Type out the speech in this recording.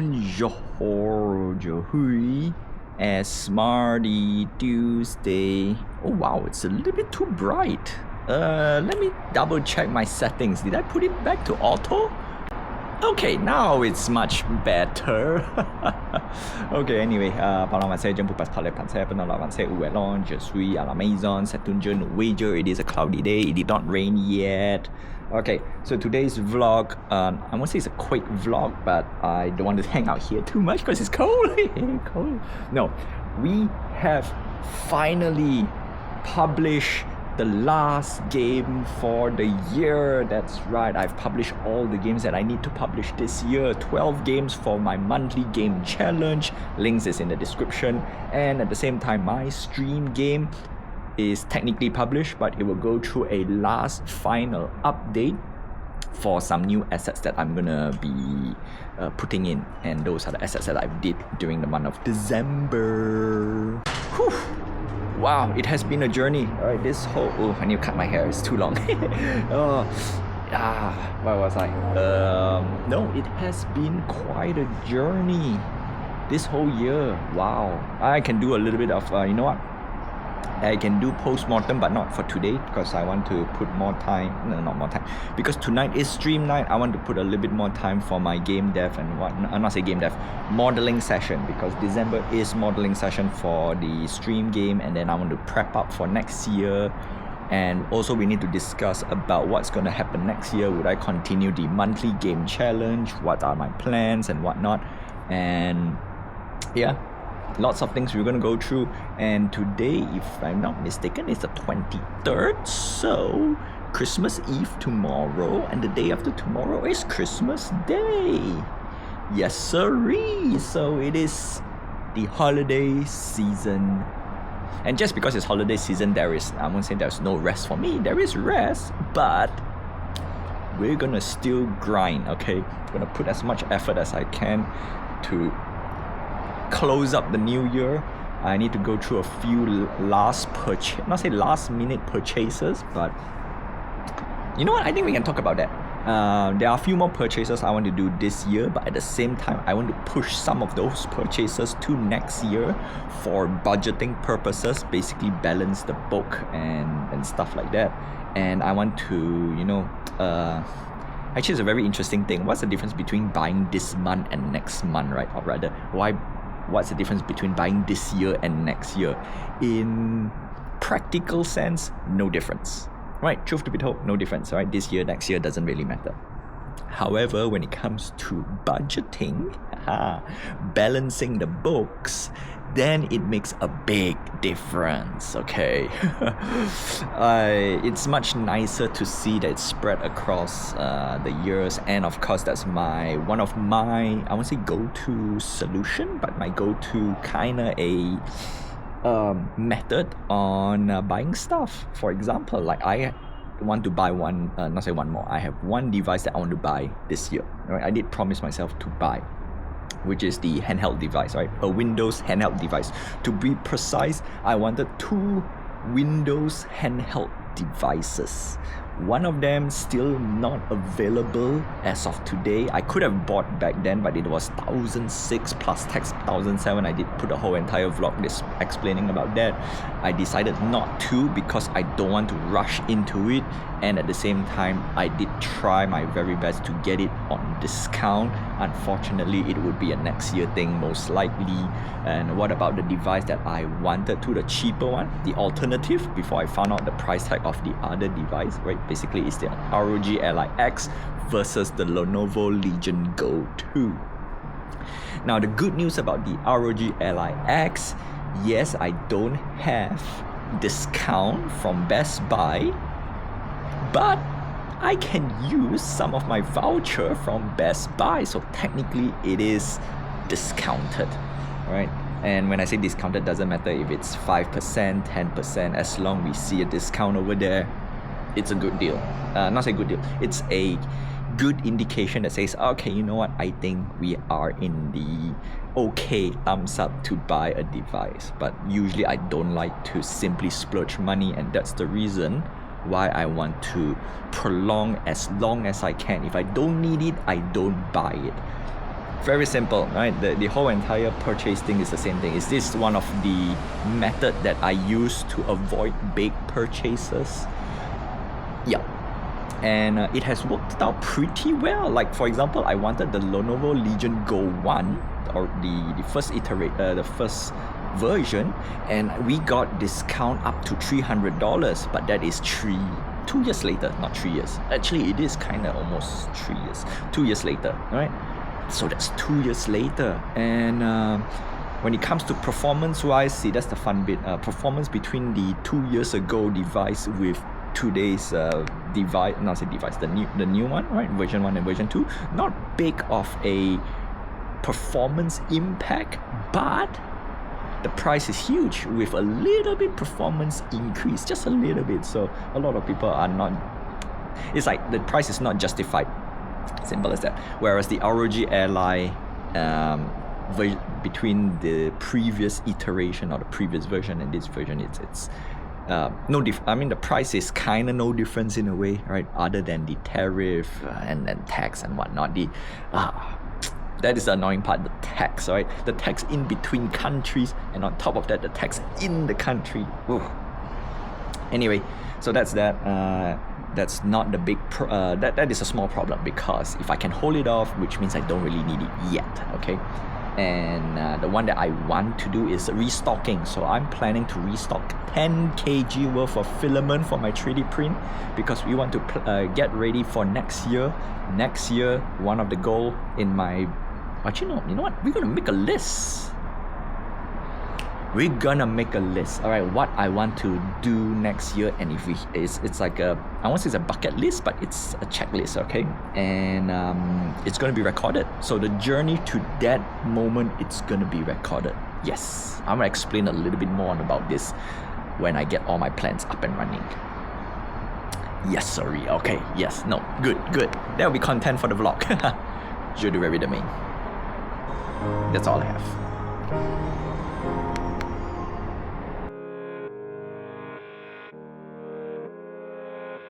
Bonjour, as Smarty Tuesday. Oh wow, it's a little bit too bright. Let me double check my settings. Did I put it back to auto? Okay, now it's much better. Okay, anyway, pendant avancez, je ne peux pas parler français. Pendant l'avancée, où est l'on? Je suis à la maison. C'est un jeune wager. It is a cloudy day. It did not rain yet. Okay, so today's vlog, I won't say it's a quick vlog, but I don't want to hang out here too much because it's cold. Cold. No, we have finally published the last game for the year. That's right, I've published all the games that I need to publish this year. 12 games for my monthly game challenge. Links is in the description. And at the same time, my stream game is technically published, but it will go through a last final update for some new assets that I'm gonna be putting in, and those are the assets that I did during the month of December. Whew. Wow, it has been a journey. Alright, this whole... Oh, I need to cut my hair, it's too long. Where was I? No, it has been quite a journey this whole year. Wow. I can do a little bit of, you know what? I can do post-mortem, but not for today because I want to put more time. No, not more time. Because tonight is stream night, I want to put a little bit more time for my game dev and what. I'm not say game dev, modeling session, because December is modeling session for the stream game, and then I want to prep up for next year. And also we need to discuss about what's going to happen next year. Would I continue the monthly game challenge? What are my plans and whatnot? And yeah, lots of things we're going to go through. And today, if I'm not mistaken, is the 23rd, so Christmas Eve tomorrow, and the day after tomorrow is Christmas Day. Yes sirree. So it is the holiday season, and just because it's holiday season, there is, I won't say there's no rest for me. There is rest, but we're gonna still grind. Okay, I'm gonna put as much effort as I can to close up the new year. I need to go through a few last minute purchases, but you know what, I think we can talk about that. There are a few more purchases I want to do this year, but at the same time I want to push some of those purchases to next year for budgeting purposes, basically balance the book and stuff like that. And I want to, you know, actually it's a very interesting thing. What's the difference between buying this month and next month, right? Or rather, what's the difference between buying this year and next year? In practical sense, no difference. Right, truth to be told, no difference, right? This year, next year doesn't really matter. However, when it comes to budgeting, balancing the books, then it makes a big difference, okay? It's much nicer to see that it's spread across the years, and of course that's one of my, I won't say go-to solution, but my go-to kinda a method on buying stuff. For example, like I want to buy I have one device that I want to buy this year, right? I did promise myself to buy, which is the handheld device, right? A Windows handheld device. To be precise, I wanted 2 Windows handheld devices. One of them still not available as of today. I could have bought back then, but it was 1,006 plus tax 1,007. I did put a whole entire vlog explaining about that. I decided not to because I don't want to rush into it, and at the same time I did try my very best to get it on discount. Unfortunately, it would be a next year thing most likely. And what about the device that I wanted to, the cheaper one, the alternative, before I found out the price tag of the other device, right? Basically, it's the ROG Ally X versus the Lenovo Legion Go 2. Now, the good news about the ROG Ally X, yes, I don't have discount from Best Buy, but I can use some of my voucher from Best Buy, so technically it is discounted, right? And when I say discounted, doesn't matter if it's 5%, 10%, as long we see a discount over there, it's a good deal. Not say good deal, it's a good indication that says, okay, you know what, I think we are in the okay thumbs up to buy a device. But usually I don't like to simply splurge money, and that's the reason why I want to prolong as long as I can. If I don't need it, I don't buy it. very simple, right? The whole entire purchase thing is the same thing. Is this one of the method that I use to avoid big purchases? Yeah. And it has worked out pretty well. Like for example, I wanted the Lenovo Legion Go 1 or the first the first version, and we got discount up to $300, but that is 2 years later, not 3 years. Actually, it is kind of almost 3 years. 2 years later, right? So that's 2 years later. And when it comes to performance-wise, see, that's the fun bit. Performance between the 2 years ago device with today's the new one, right? Version 1 and version 2. Not big of a performance impact, but the price is huge with a little bit performance increase, just a little bit. So a lot of people are not, it's like the price is not justified. Simple as that. Whereas the ROG Ally between the previous iteration or the previous version and this version, it's I mean, the price is kind of no difference in a way, right? Other than the tariff and tax and whatnot. That is the annoying part, the tax, right? The tax in between countries, and on top of that, the tax in the country. Ooh. Anyway, so that's that. That's not the big that is a small problem, because if I can hold it off, which means I don't really need it yet, okay? And the one that I want to do is restocking. So I'm planning to restock 10 kg worth of filament for my 3D print, because we want to get ready for next year. Next year, one of the goal in my... Actually, no, you know what? We're going to make a list. We're gonna make a list. All right, what I want to do next year, and if it's like I won't say it's a bucket list, but it's a checklist, okay? And it's gonna be recorded. So the journey to that moment, it's gonna be recorded. Yes, I'm gonna explain a little bit more about this when I get all my plans up and running. Yes, sorry. Okay. Yes. No. Good. That will be content for the vlog. Je dirais demain. That's all I have.